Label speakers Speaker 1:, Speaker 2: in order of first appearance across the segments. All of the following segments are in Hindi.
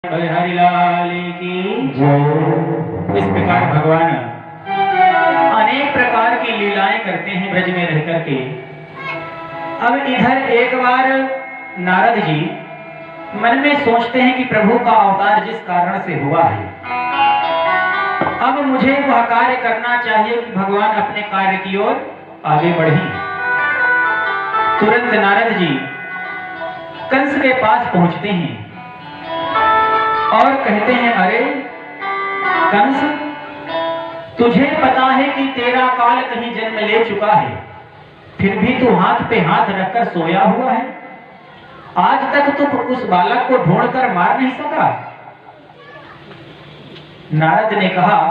Speaker 1: हरिलाल की जय। इस प्रकार भगवान अनेक प्रकार की लीलाएं करते हैं ब्रज में रह करके। अब इधर एक बार नारद जी मन में सोचते हैं कि प्रभु का अवतार जिस कारण से हुआ है, अब मुझे वह कार्य करना चाहिए कि भगवान अपने कार्य की ओर आगे बढ़े। तुरंत नारद जी कंस के पास पहुंचते हैं और कहते हैं, अरे कंस, तुझे पता है कि तेरा काल कहीं जन्म ले चुका है, फिर भी तू हाथ पे हाथ रखकर सोया हुआ है। आज तक तू उस बालक को ढूंढकर मार नहीं सका। नारद ने कहा,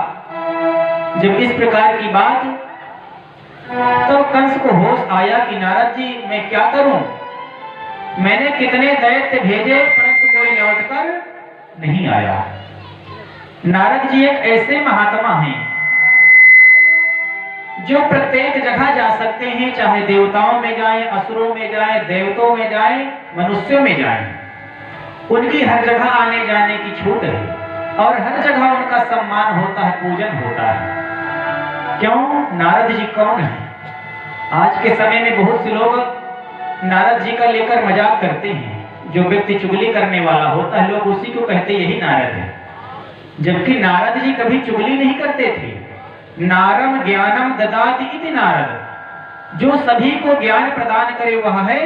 Speaker 1: जब इस प्रकार की बात, तो कंस को होश आया कि नारद जी मैं क्या करूं। मैंने कितने दैत्य भेजे परंतु कोई लौटकर नहीं आया। नारद जी एक ऐसे महात्मा हैं जो प्रत्येक जगह जा सकते हैं, चाहे देवताओं में जाएं, असुरों में जाएं, देवताओं में जाएं, मनुष्यों में जाएं। उनकी हर जगह आने जाने की छूट है और हर जगह उनका सम्मान होता है, पूजन होता है। क्यों? नारद जी कौन है? आज के समय में बहुत से लोग नारद जी का लेकर मजाक करते हैं। जो व्यक्ति चुगली करने वाला होता है, लोग उसी को कहते यही नारद है, जबकि नारद जी कभी चुगली नहीं करते थे। नारम ज्ञानम ददाति इति नारद, जो सभी को ज्ञान प्रदान करे वह है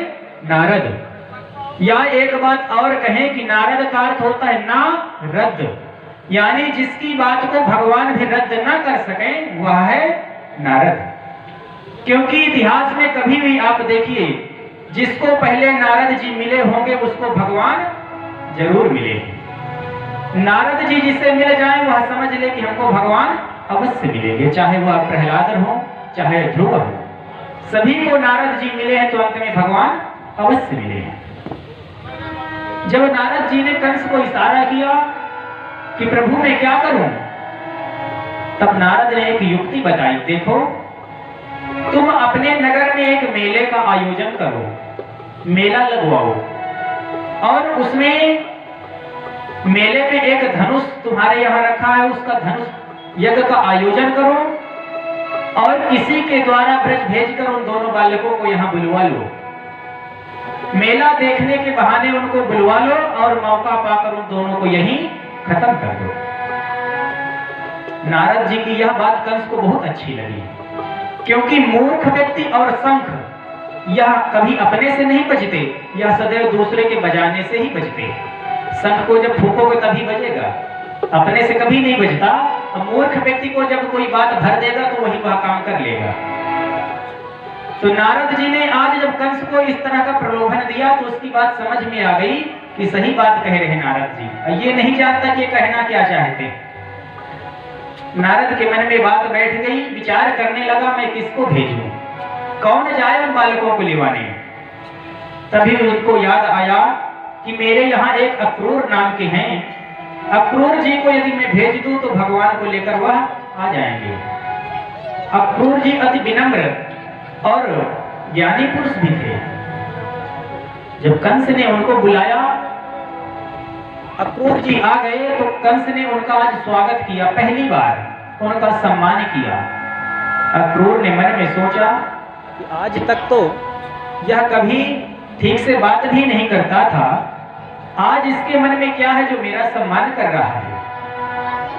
Speaker 1: नारद। या एक बात और कहें कि नारद का अर्थ होता है ना रद्द, यानी जिसकी बात को भगवान भी रद्द ना कर सके वह है नारद। क्योंकि इतिहास में कभी भी आप देखिए, जिसको पहले नारद जी मिले होंगे उसको भगवान जरूर मिले। नारद जी जिससे मिल जाए वह समझ ले कि हमको भगवान अवश्य मिलेंगे, चाहे वह प्रहलाद हो चाहे ध्रुव हो। सभी को नारद जी मिले हैं तो अंत में भगवान अवश्य मिले हैं। जब नारद जी ने कंस को इशारा किया कि प्रभु मैं क्या करूं, तब नारद ने एक युक्ति बताई। देखो, तुम अपने नगर में एक मेले का आयोजन करो, मेला लगवाओ और उसमें मेले में एक धनुष तुम्हारे यहाँ रखा है, उसका धनुष यज्ञ का आयोजन करो और किसी के द्वारा ब्रज भेजकर उन दोनों बालकों को यहाँ बुलवा लो। मेला देखने के बहाने उनको बुलवा लो और मौका पाकर उन दोनों को यहीं खत्म कर दो। नारद जी की यह बात कंस को बहुत अच्छी लगी, क्योंकि मूर्ख व्यक्ति और शंख यह कभी अपने से नहीं बजते, यह सदैव दूसरे के बजाने से ही बजते। शंख को जब फूकोगे तभी बजेगा, अपने से कभी नहीं बजता। मूर्ख व्यक्ति को जब कोई बात भर देगा तो वही वह काम कर लेगा। तो नारद जी ने आज जब कंस को इस तरह का प्रलोभन दिया तो उसकी बात समझ में आ गई कि सही बात कह रहे नारद जी। ये नहीं जानता कि कहना क्या चाहते। नारद के मन में बात बैठ गई, विचार करने लगा मैं किसको भेजूं, कौन जाए उन बालकों को लेवाने। तभी उनको याद आया कि मेरे यहाँ एक अक्रूर नाम के हैं, अक्रूर जी को यदि मैं भेज दूं तो भगवान को लेकर वह आ जाएंगे। अक्रूर जी अति विनम्र और ज्ञानी पुरुष भी थे। जब कंस ने उनको बुलाया, अक्रूर जी आ गए तो कंस ने उनका आज स्वागत किया, पहली बार उनका सम्मान किया। अक्रूर ने मन में सोचा कि आज तक तो यह कभी ठीक से बात भी नहीं करता था, आज इसके मन में क्या है जो मेरा सम्मान कर रहा है।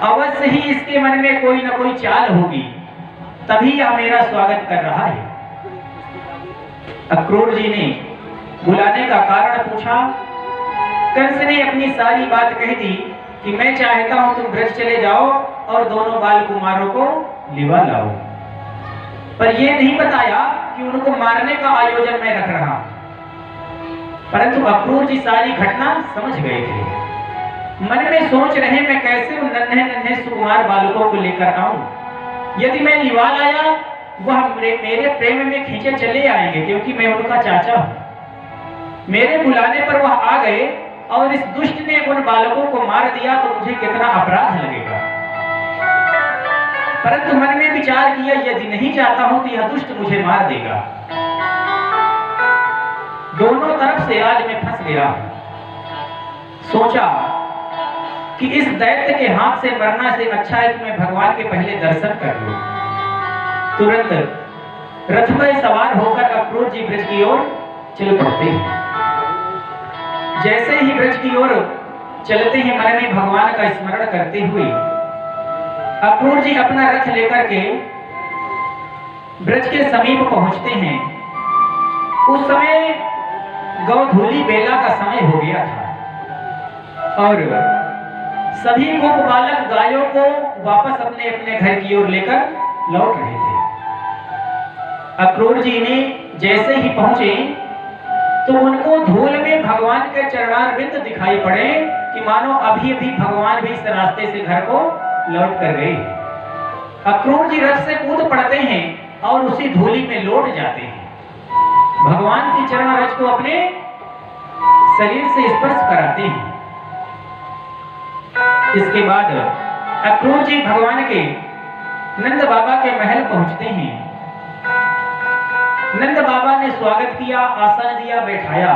Speaker 1: अवश्य ही इसके मन में कोई ना कोई चाल होगी, तभी यह मेरा स्वागत कर रहा है। अक्रूर जी ने बुलाने का कारण पूछा। कंस ने अपनी सारी बात कह दी कि मैं चाहता हूं तुम ब्रज चले जाओ और दोनों बाल कुमारों को लिवा लाओ, पर यह नहीं बताया कि उनको मारने का आयोजन मैं रख रहा। परंतु अक्रूर जी सारी घटना समझ गए थे। मन में सोच रहे मैं कैसे उन नन्हे नन्हे सुकुमार बालकों को लेकर आऊं। यदि मैं लिवा लाया वह मेरे प्रेम में खींचे चले आएंगे, क्योंकि मैं उनका चाचा हूं। मेरे बुलाने पर वह आ गए और इस दुष्ट ने उन बालकों को मार दिया तो मुझे कितना अपराध लगेगा। परंतु मन में विचार किया यदि नहीं चाहता हूं तो यह दुष्ट मुझे मार देगा। दोनों तरफ से आज मैं फंस गया। सोचा कि इस दैत्य के हाथ से मरना से अच्छा है कि मैं भगवान के पहले दर्शन कर लूं। तुरंत रथ में सवार होकर अक्रूर जी ब्रज की ओर चल पड़ते हैं। जैसे ही ब्रज की ओर चलते हैं, मन में भगवान का स्मरण करते हुए अक्रूर जी अपना रथ लेकर के ब्रज के समीप पहुंचते हैं। उस समय गौधूली बेला का समय हो गया था और सभी गोप बालक गायों को वापस अपने अपने घर की ओर लेकर लौट रहे थे। अक्रूर जी ने जैसे ही पहुंचे तो उनको धूल में भगवान के चरणारविंद दिखाई पड़े कि मानो अभी अभी भगवान भी इस रास्ते से घर को लौट कर गए। अक्रूर जी रथ से कूद पड़ते हैं और उसी धूली में लौट जाते हैं। भगवान की चरण रज को अपने शरीर से स्पर्श कराते हैं। इसके बाद अक्रूर जी भगवान के नंद बाबा के महल पहुंचते हैं। नंद बाबा ने स्वागत किया, आसन दिया, बैठाया,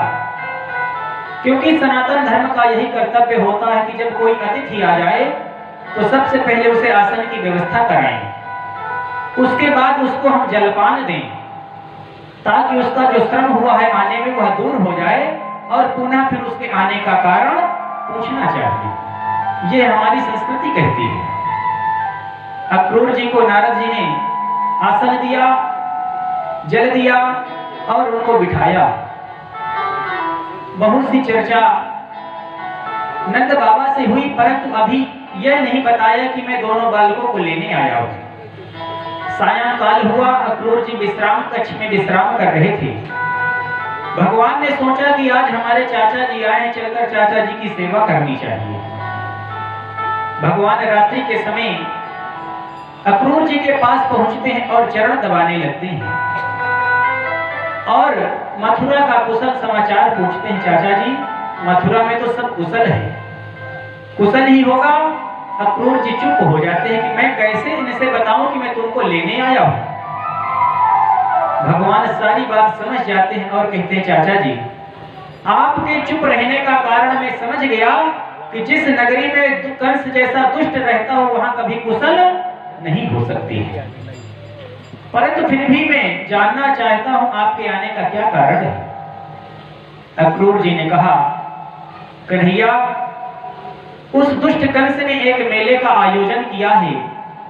Speaker 1: क्योंकि सनातन धर्म का यही कर्तव्य होता है कि जब कोई अतिथि आ जाए तो सबसे पहले उसे आसन की व्यवस्था कराएं। उसके बाद उसको हम जलपान दें ताकि उसका जो श्रम हुआ है आने में वह दूर हो जाए और पुनः फिर उसके आने का कारण पूछना चाहिए। ये हमारी संस्कृति कहती है। अक्रूर जी को नारद जी ने आसन दिया, जल दिया और उनको बिठाया। बहुत सी चर्चा नंद बाबा से हुई, परंतु अभी यह नहीं बताया कि मैं दोनों बालकों को लेने आया हूं। सायंकाल हुआ, अक्रूर जी विश्राम कक्ष में विश्राम कर रहे थे। भगवान ने सोचा कि आज हमारे चाचा जी आए हैं, चलकर चाचा जी की सेवा करनी चाहिए। भगवान रात्रि के समय अक्रूर जी के पास पहुंचते हैं और चरण दबाने लगते हैं और मथुरा का कुशल समाचार पूछते हैं। चाचा जी, मथुरा में तो सब कुशल है, कुशल ही होगा। अक्रूर जी चुप हो जाते हैं कि मैं कैसे इनसे बताऊं कि मैं तुमको लेने आया हूं। भगवान सारी बात समझ जाते हैं और कहते हैं, चाचा जी, आपके चुप रहने का कारण मैं समझ गया कि जिस नगरी में कंस जैसा दुष्ट रहता हो वहां कभी कुशल नहीं हो सकती है। परंतु फिर भी मैं जानना चाहता हूं आपके आने का क्या कारण है। अक्रूर जी ने कहा, कन्हैया, उस दुष्ट कंस ने एक मेले का आयोजन किया है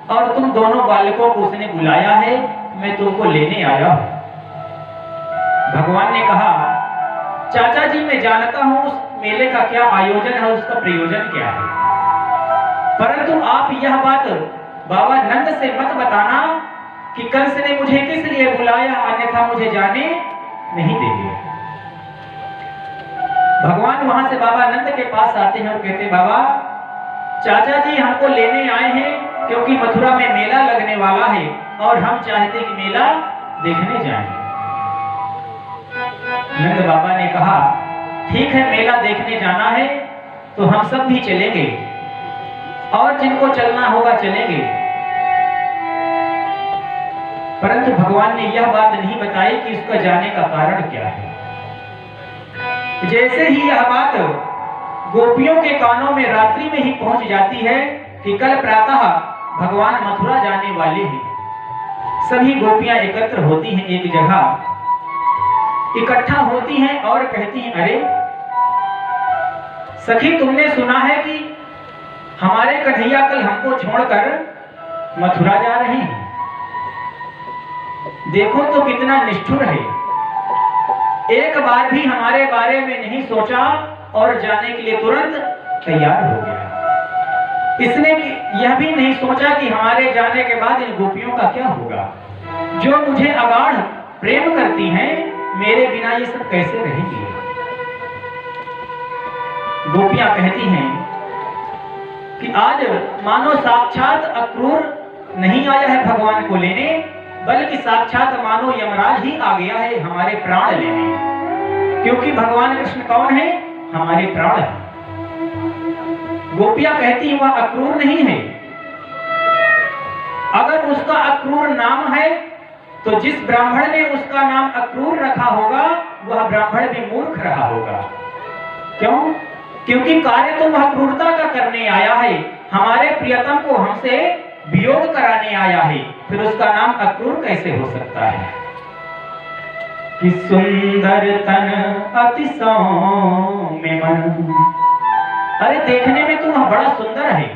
Speaker 1: और तुम दोनों बालकों को उसने बुलाया है, मैं तुमको लेने आया हूं। भगवान ने कहा, चाचा जी, मैं जानता हूं उस मेले का क्या आयोजन है, उसका प्रयोजन क्या है, परंतु आप यह बात बाबा नंद से मत बताना कि कंस ने मुझे किस लिए बुलाया, अन्यथा मुझे जाने नहीं देंगे। भगवान वहां से बाबा नंद के पास आते हैं और कहते हैं, बाबा, चाचा जी हमको लेने आए हैं क्योंकि मथुरा में मेला लगने वाला है और हम चाहते कि मेला देखने जाएं। नंद बाबा ने कहा, ठीक है, मेला देखने जाना है तो हम सब भी चलेंगे और जिनको चलना होगा चलेंगे। परंतु भगवान ने यह बात नहीं बताई कि उसका जाने का कारण क्या है। जैसे ही यह बात गोपियों के कानों में रात्रि में ही पहुंच जाती है कि कल प्रातः भगवान मथुरा जाने वाले हैं, सभी गोपियां एकत्र होती हैं, एक जगह इकट्ठा होती हैं और कहती हैं, अरे सखी, तुमने सुना है कि हमारे कन्हैया कल हमको छोड़कर मथुरा जा रहे हैं। देखो तो कितना निष्ठुर है, एक बार भी हमारे बारे में नहीं सोचा और जाने के लिए तुरंत तैयार हो गया। इसने यह भी नहीं सोचा कि हमारे जाने के बाद इन गोपियों का क्या होगा, जो मुझे अगाढ़ प्रेम करती हैं, मेरे बिना ये सब कैसे रहेंगी। गोपियां कहती हैं कि आज मानो साक्षात अक्रूर नहीं आया है भगवान को लेने, बल्कि साक्षात मानो यमराज ही आ गया है हमारे प्राण लेने, क्योंकि भगवान कृष्ण कौन है, हमारे प्राण है। गोपियां कहती हैं, वह अक्रूर नहीं है। अगर उसका अक्रूर नाम है तो जिस ब्राह्मण ने उसका नाम अक्रूर रखा होगा वह ब्राह्मण भी मूर्ख रहा होगा। क्यों? क्योंकि कार्य तो वह क्रूरता का करने आया आए, हमारे प्रियतम को हमसे वियोग कराने आया है, फिर उसका नाम अक्रूर कैसे हो सकता है? कि सुंदर तन अति सौम्य मन, अरे देखने में तू बड़ा सुंदर है।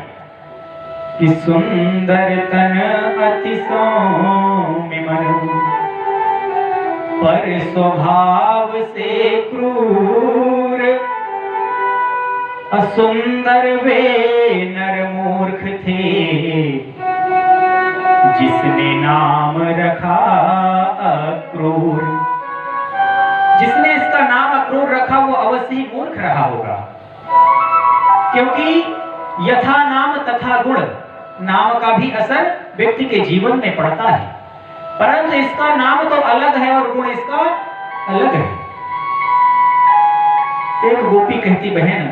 Speaker 1: कि सुंदर तन अति सौम्य मन, पर स्वभाव से क्रूर, असुंदर वे नर मूर्ख थे, जिसने नाम रखा अक्रूर। जिसने इसका नाम अक्रूर रखा वो अवश्य ही मूर्ख रहा होगा, क्योंकि यथा नाम तथा गुण, नाम का भी असर व्यक्ति के जीवन में पड़ता है, परंतु इसका नाम तो अलग है और गुण इसका अलग है। एक गोपी कहती, बहन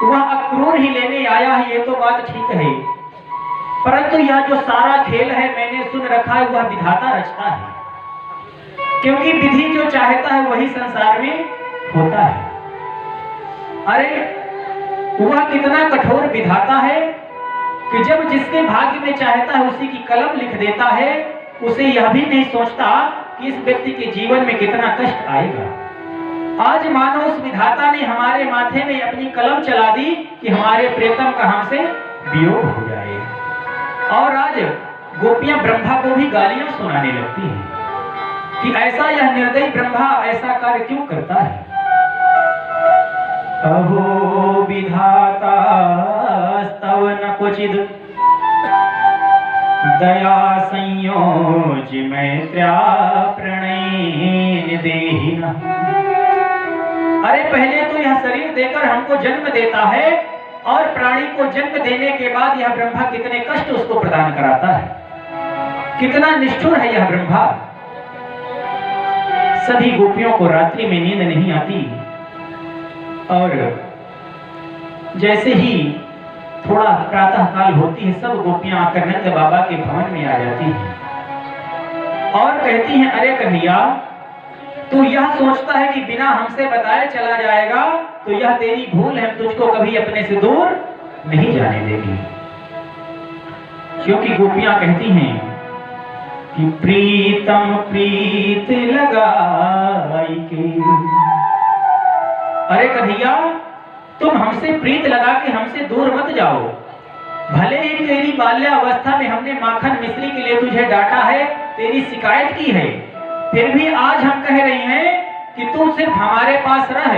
Speaker 1: वह अक्रूर ही लेने आया है, ये तो बात ठीक है, परंतु यह जो सारा खेल है मैंने सुन रखा है वह विधाता रचता है, क्योंकि विधि जो चाहता है वही संसार में होता है। अरे वह कितना कठोर विधाता है कि जब जिसके भाग्य में चाहता है उसी की कलम लिख देता है, उसे यह भी नहीं सोचता कि इस व्यक्ति के जीवन में कितना कष्ट आएगा। आज मानो उस विधाता ने हमारे माथे में अपनी कलम चला दी कि हमारे प्रियतम का हमसे वियोग हो जाए, और आज गोपियां ब्रह्मा को भी गालियां सुनाने लगती हैं कि ऐसा यह निर्दयी ब्रह्मा ऐसा कार्य क्यों करता है। अहो विधाता स्तव न क्वचिद, दया संयोज मैत्र्या प्रणयन देहिना। अरे पहले तो यह शरीर देकर हमको जन्म देता है, और प्राणी को जन्म देने के बाद यह ब्रह्मा कितने कष्ट उसको प्रदान कराता है। कितना निष्ठुर है यह ब्रह्मा। सभी गोपियों को रात्रि में नींद नहीं आती, और जैसे ही थोड़ा प्रातः काल होती है, सब गोपियां आकर नंद बाबा के भवन में आ जाती हैं और कहती हैं, अरे कन्हैया तू यह सोचता है कि बिना हमसे बताए चला जाएगा, तो यह तेरी भूल है, तुझको कभी अपने से दूर नहीं जाने देगी। क्योंकि गोपियां कहती हैं कि प्रीतम प्रीत लगाई के, अरे कन्हैया तुम हमसे प्रीत लगा के हमसे दूर मत जाओ। भले ही तेरी बाल्यावस्था में हमने माखन मिश्री के लिए तुझे डांटा है, तेरी शिकायत की है, फिर भी आज हम कह रही हैं कि तू सिर्फ हमारे पास रह,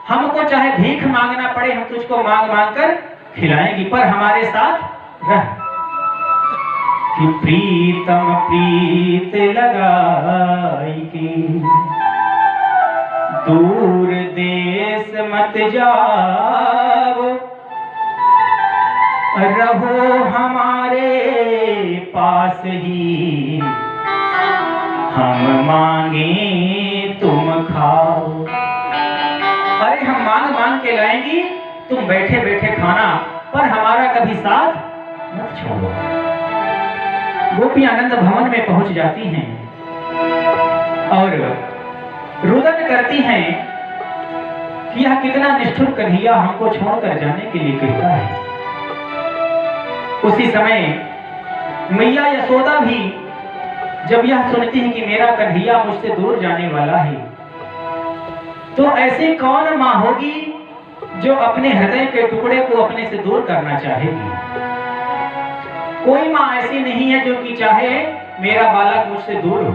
Speaker 1: हमको चाहे भीख मांगना पड़े हम तुझको मांग मांग कर खिलाएंगी, पर हमारे साथ रह। कि प्रीतम प्रीत लगाई के, दूर देश मत जाओ, रहो हमारे पास ही, हम मांगे तुम खाओ। अरे हम मांग मांग के लाएंगी, तुम बैठे बैठे खाना, पर हमारा कभी साथ मत छोड़ो। गोपियां आनंद भवन में पहुंच जाती हैं और रुदन करती हैं कि यह कितना निष्ठुर कन्हैया हमको छोड़कर जाने के लिए कहता है। उसी समय मैया यशोदा भी जब यह सुनती है कि मेरा कन्हैया मुझसे दूर जाने वाला है, तो ऐसी कौन मां होगी जो अपने हृदय के टुकड़े को अपने से दूर करना चाहेगी। कोई मां ऐसी नहीं है जो कि चाहे मेरा बालक मुझसे दूर हो,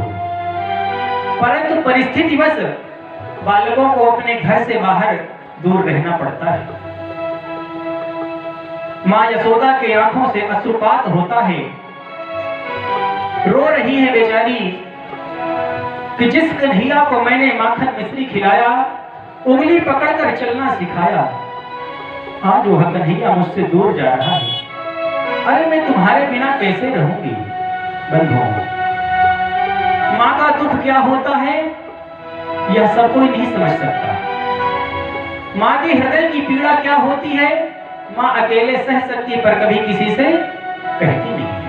Speaker 1: परंतु परिस्थितिवश बालकों को अपने घर से बाहर दूर रहना पड़ता है। मां यशोदा के आंखों से अश्रुपात होता है, रो रही है बेचारी कि जिस कन्हैया को मैंने माखन मिश्री खिलाया, उंगली पकड़कर चलना सिखाया, आज वह कन्हैया मुझसे दूर जा रहा है। अरे मैं तुम्हारे बिना कैसे रहूंगी बंधुओं। माँ का दुख क्या होता है यह सब कोई नहीं समझ सकता। माँ के हृदय की पीड़ा क्या होती है माँ अकेले सह सकती, पर कभी किसी से कहती नहीं है।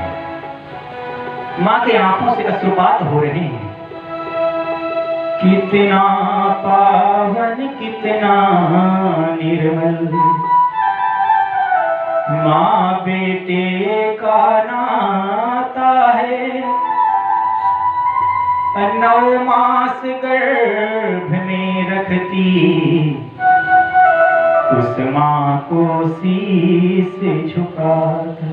Speaker 1: माँ के आंखों से अश्रुपात हो रहे हैं। कितना पावन कितना निर्मल, माँ बेटे का नाता है, 9 मास गर्भ में रखती उस माँ को शीश झुकाकर।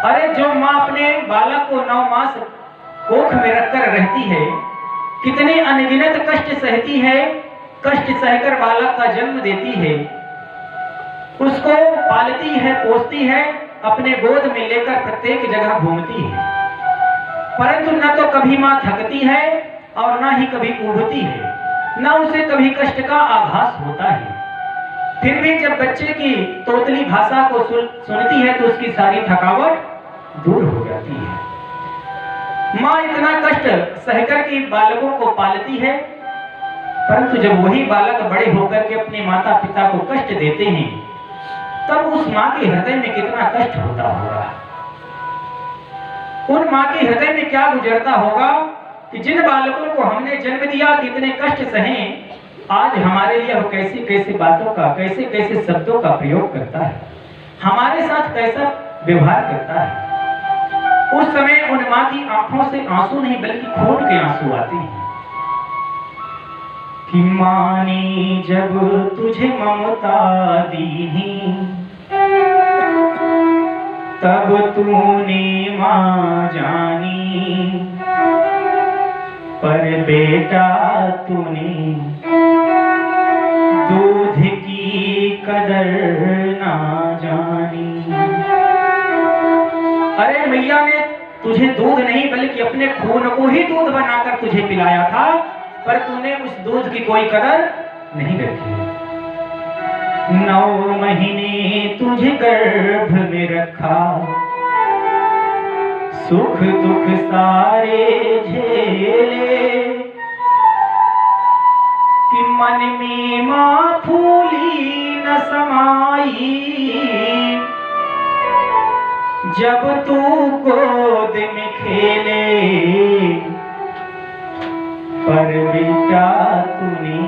Speaker 1: अरे जो माँ अपने बालक को 9 मास कोख में रखकर रहती है, कितने अनगिनत कष्ट सहती है, कष्ट सहकर बालक का जन्म देती है, उसको पालती है, पोसती है, अपने गोद में लेकर प्रत्येक जगह घूमती है, परंतु न तो कभी माँ थकती है और न ही कभी ऊबती है, न उसे कभी कष्ट का आभास होता है। फिर भी जब बच्चे की तोतली भाषा को सुनती है तो उसकी सारी थकावट दूर हो जाती है। माँ इतना कष्ट सहकर के बालकों को पालती है, परंतु जब वही बालक बड़े होकर के अपने माता पिता को कष्ट देते हैं, तब उस माँ के हृदय में कितना कष्ट होता होगा। उन माँ के हृदय में क्या गुजरता होगा कि जिन बालकों को हमने जन्म दिया, कितने कष्ट सहे, आज हमारे लिए वो कैसी कैसी बातों का, कैसे कैसे शब्दों का प्रयोग करता है, हमारे साथ कैसा व्यवहार करता है। उस समय उन माँ की आंखों से आंसू नहीं बल्कि खून के आंसू आते हैं कि माँ ने जब तुझे ममता दी, तब तूने माँ जानी, पर बेटा तूने दूध की कदर ना जानी। अरे मैया ने तुझे दूध नहीं बल्कि अपने खून को ही दूध बनाकर तुझे पिलाया था, पर तूने उस दूध की कोई कदर नहीं रखी। 9 महीने तुझे गर्भ में रखा, सुख दुख सारे झेले, कि मन में माँ फूली न समाई, जब तू गोद में खेले, पर बेटा तूने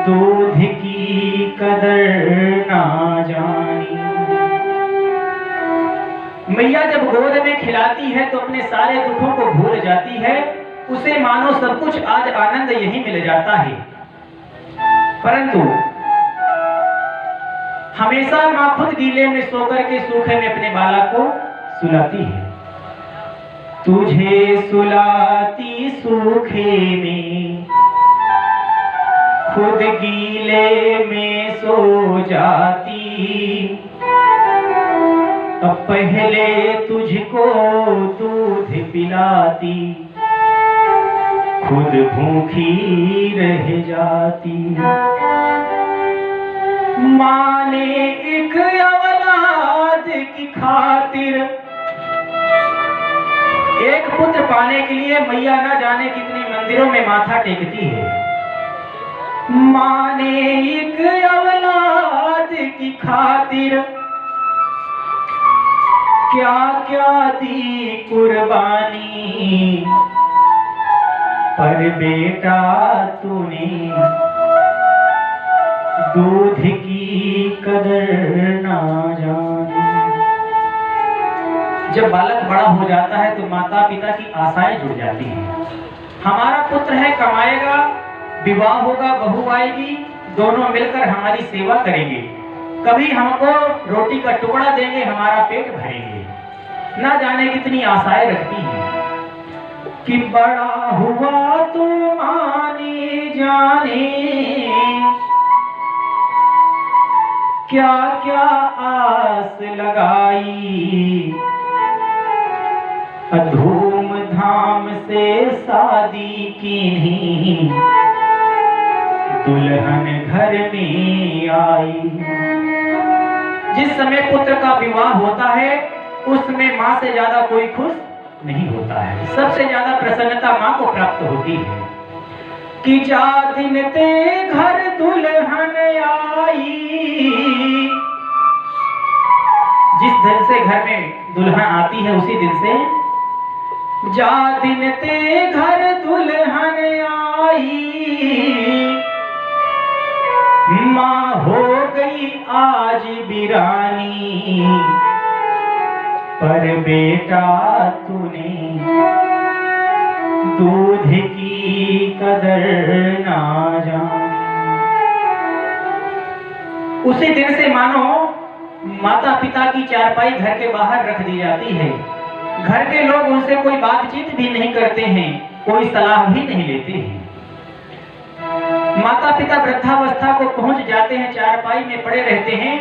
Speaker 1: दूध की कदर ना जानी। मैया जब गोद में खिलाती है तो अपने सारे दुखों को भूल जाती है, उसे मानो सब कुछ आज आनंद यही मिल जाता है। परंतु हमेशा माँ खुद गीले में सोकर के सूखे में अपने बालक को सुलाती है। तुझे सुलाती सूखे में, खुद गीले में सो जाती, अब पहले तुझको दूध पिलाती, खुद भूखी रह जाती। माँ ने एक औलाद की खातिर, एक पुत्र पाने के लिए मैया न जाने कितने मंदिरों में माथा टेकती है। माँ ने एक औलाद की खातिर क्या क्या दी कुर्बानी, पर बेटा तूने दूध की कदर ना जानी। जब बालक बड़ा हो जाता है तो माता पिता की आशाएं जुड़ जाती हैं। हमारा पुत्र है, कमाएगा, विवाह होगा, बहू आएगी, दोनों मिलकर हमारी सेवा करेंगे, कभी हमको रोटी का टुकड़ा देंगे, हमारा पेट भरेंगे। ना जाने कितनी आशाएं रखती हैं कि बड़ा हुआ तो आने जाने क्या क्या आस लगाई, धूम धाम से शादी की, दुल्हन घर में आई। जिस समय पुत्र का विवाह होता है उस समय माँ से ज्यादा कोई खुश नहीं होता है, सबसे ज्यादा प्रसन्नता माँ को प्राप्त होती है कि जा दिन ते घर दुल्हन आई। जिस दिन से घर में दुल्हन आती है उसी दिन से जा दिन ते घर दुल्हन आई, माँ हो गई आज बिरानी, पर बेटा तूने दूध की कदर ना जानी। उसी दिन से मानो माता पिता की चारपाई घर के बाहर रख दी जाती है। घर के लोग उनसे कोई बातचीत भी नहीं करते हैं, कोई सलाह भी नहीं लेते हैं। माता पिता वृद्धावस्था को पहुंच जाते हैं, चारपाई में पड़े रहते हैं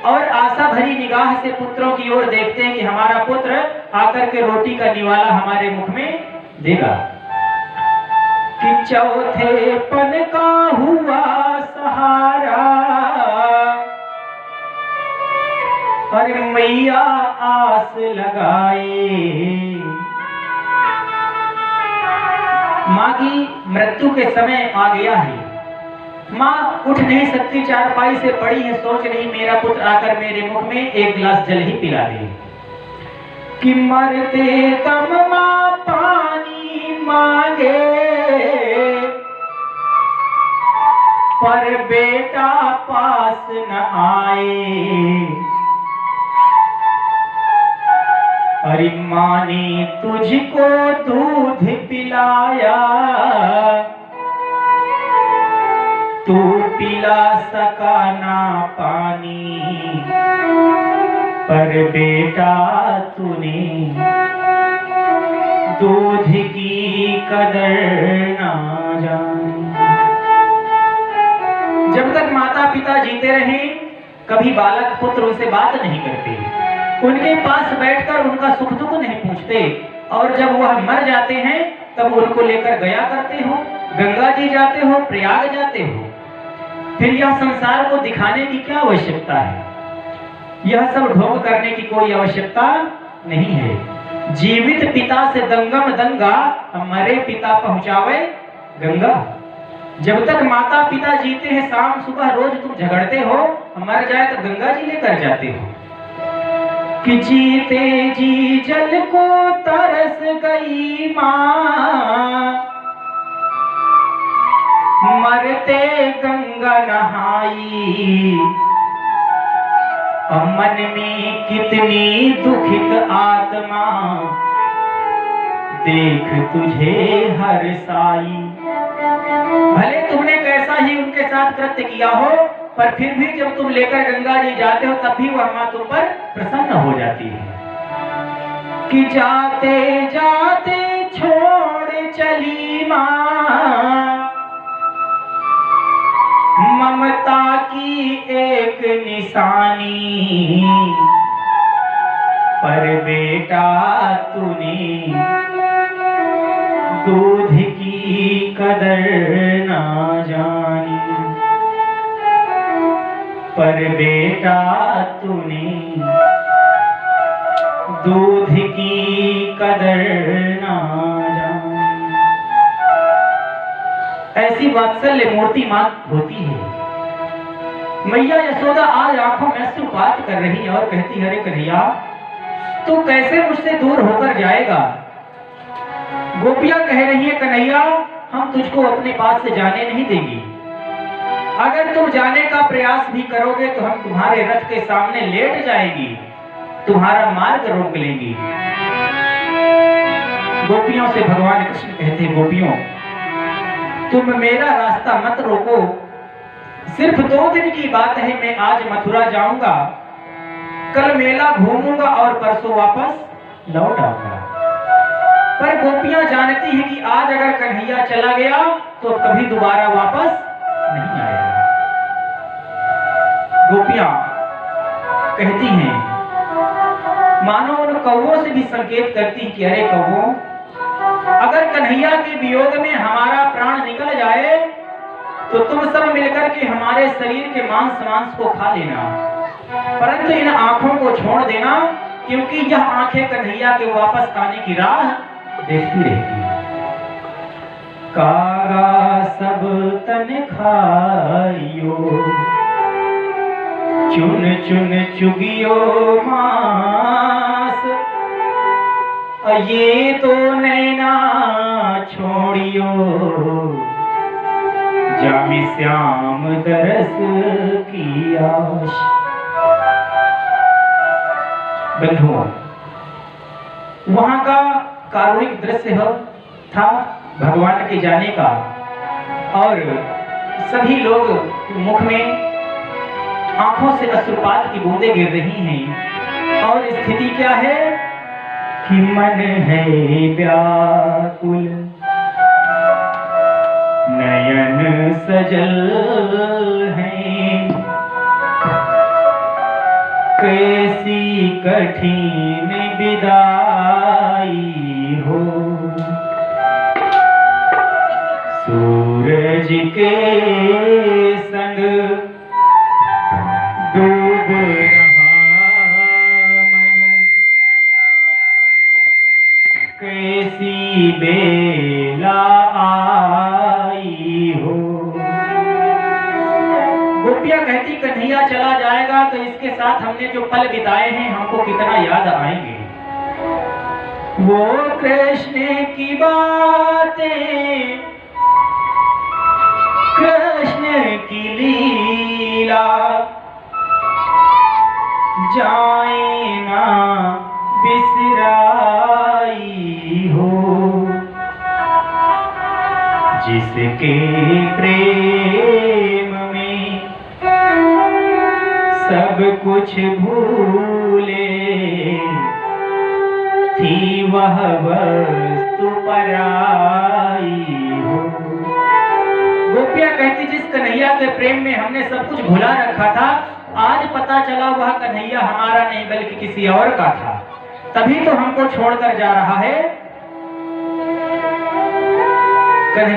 Speaker 1: और आशा भरी निगाह से पुत्रों की ओर देखते हैं कि हमारा पुत्र आकर के रोटी का निवाला हमारे मुख में देगा। कि चौथे पन का हुआ सहारा, और मैया आस लगाए। माँ की मृत्यु के समय आ गया है। माँ उठ नहीं सकती, चारपाई से पड़ी है, सोच रही मेरा पुत्र आकर मेरे मुख में एक गिलास जल ही पिला दे। कि मरते दम माँ पानी मांगे, पर बेटा पास न आए। अरे माँ ने तुझको दूध पिलाया, तू पिला सका ना पानी, पर बेटा तूने दूध की कदर ना जानी। जब तक माता पिता जीते रहे, कभी बालक पुत्र उनसे बात नहीं करते, उनके पास बैठकर उनका सुख दुख नहीं पूछते। और जब वह मर जाते हैं तब उनको लेकर गया करते हो, गंगा जी जाते हो, प्रयाग जाते हो। फिर यह संसार को दिखाने की क्या आवश्यकता है? यह सब ढोंग करने की कोई आवश्यकता नहीं है। जीवित पिता से दंगम दंगा, मरे पिता पहुंचावे गंगा। जब तक माता पिता जीते हैं, शाम सुबह रोज तुम झगड़ते हो, मर जाए तो गंगा जी लेकर जाते हो। कि जीते जी जल को तरस गई माँ, मरते गंगा नहाई। मन में कितनी दुखित आत्मा, देख तुझे हर साई। भले तुमने कैसा ही उनके साथ कृत्य किया हो, पर फिर भी जब तुम लेकर गंगा जी जाते हो तब भी वह माँ तुम पर प्रसन्न हो जाती है। कि जाते जाते छोड़ चली माँ, ममता की एक निशानी, पर बेटा तूने दूध की कदर ना जानी। पर बेटा तूने दूध की कदर ना जानी। ऐसी वात्सल्य मूर्ति मां होती है। मैया यशोदा आज आंखों में अश्रुपात कर रही है और कहती है, अरे कन्हैया तू कैसे मुझसे दूर होकर जाएगा? गोपियां कह रही है, कन्हैया हम तुझको अपने पास से जाने नहीं देंगी। अगर तुम जाने का प्रयास भी करोगे तो हम तुम्हारे रथ के सामने लेट जाएगी, तुम्हारा मार्ग रोक लेंगी। गोपियों से भगवान कृष्ण कहते, गोपियों तुम मेरा रास्ता मत रोको, सिर्फ 2 दिन की बात है, मैं आज मथुरा जाऊंगा, कल मेला घूमूंगा और परसों वापस लौट आऊंगा। पर गोपियां जानती हैं कि आज अगर कन्हैया चला गया तो कभी दोबारा वापस नहीं आएगा। गोपियां कहती हैं, मानो उन कौवों से भी संकेत करती हैं कि अरे कौवों, अगर कन्हैया के वियोग में हमारा प्राण निकल जाए तो तुम सब मिलकर के हमारे शरीर के मांस को खा लेना, परंतु इन आंखों को छोड़ देना, क्योंकि यह आंखें कन्हैया के वापस आने की राह देखती रहती है। कागा सब तन खाइयो, चुन चुन चुगियो मांस, ये तो नैना छोड़ियो, जामे श्याम दरस की आश। बंधुओं, वहां का कारुणिक दृश्य था भगवान के जाने का, और सभी लोग मुख में आंखों से अश्रुपात की बूंदें गिर रही हैं। और स्थिति क्या है कि मन है व्याकुल, नयन सजल हैं, कैसी कठिन विदाई हो, सूरज के संग डूब रहा मन, कैसी बेला आई हो। गोपियां कहती कन्हैया चला जाएगा तो इसके साथ हमने जो पल बिताए हैं हमको कितना याद आएंगे। वो कृष्ण की बातें, कृष्ण की लीला, जाए ना बिसराई हो, जिसके प्रेम में सब कुछ भूले, थी वह वस्तु पराई हो। गोपियां कहती जिस कन्हैया के प्रेम में हमने सब कुछ भुला रखा था, आज पता चला वह कन्हैया हमारा नहीं बल्कि किसी और का था, तभी तो हमको छोड़कर जा रहा है।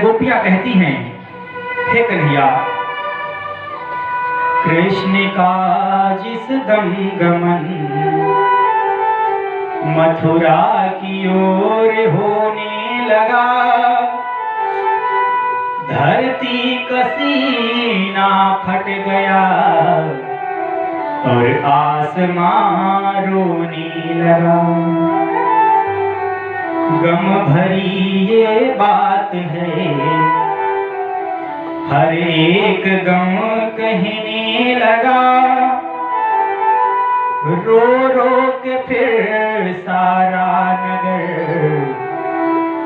Speaker 1: गोपियां कहती हैं हे कन्हैया, कृष्ण का जिस दम गमन मथुरा की ओर होने लगा, धरती का सीना फट गया और आसमां रोने लगा। गम भरी ये बात है, हर एक गम कहने लगा, रो रो के फिर सारा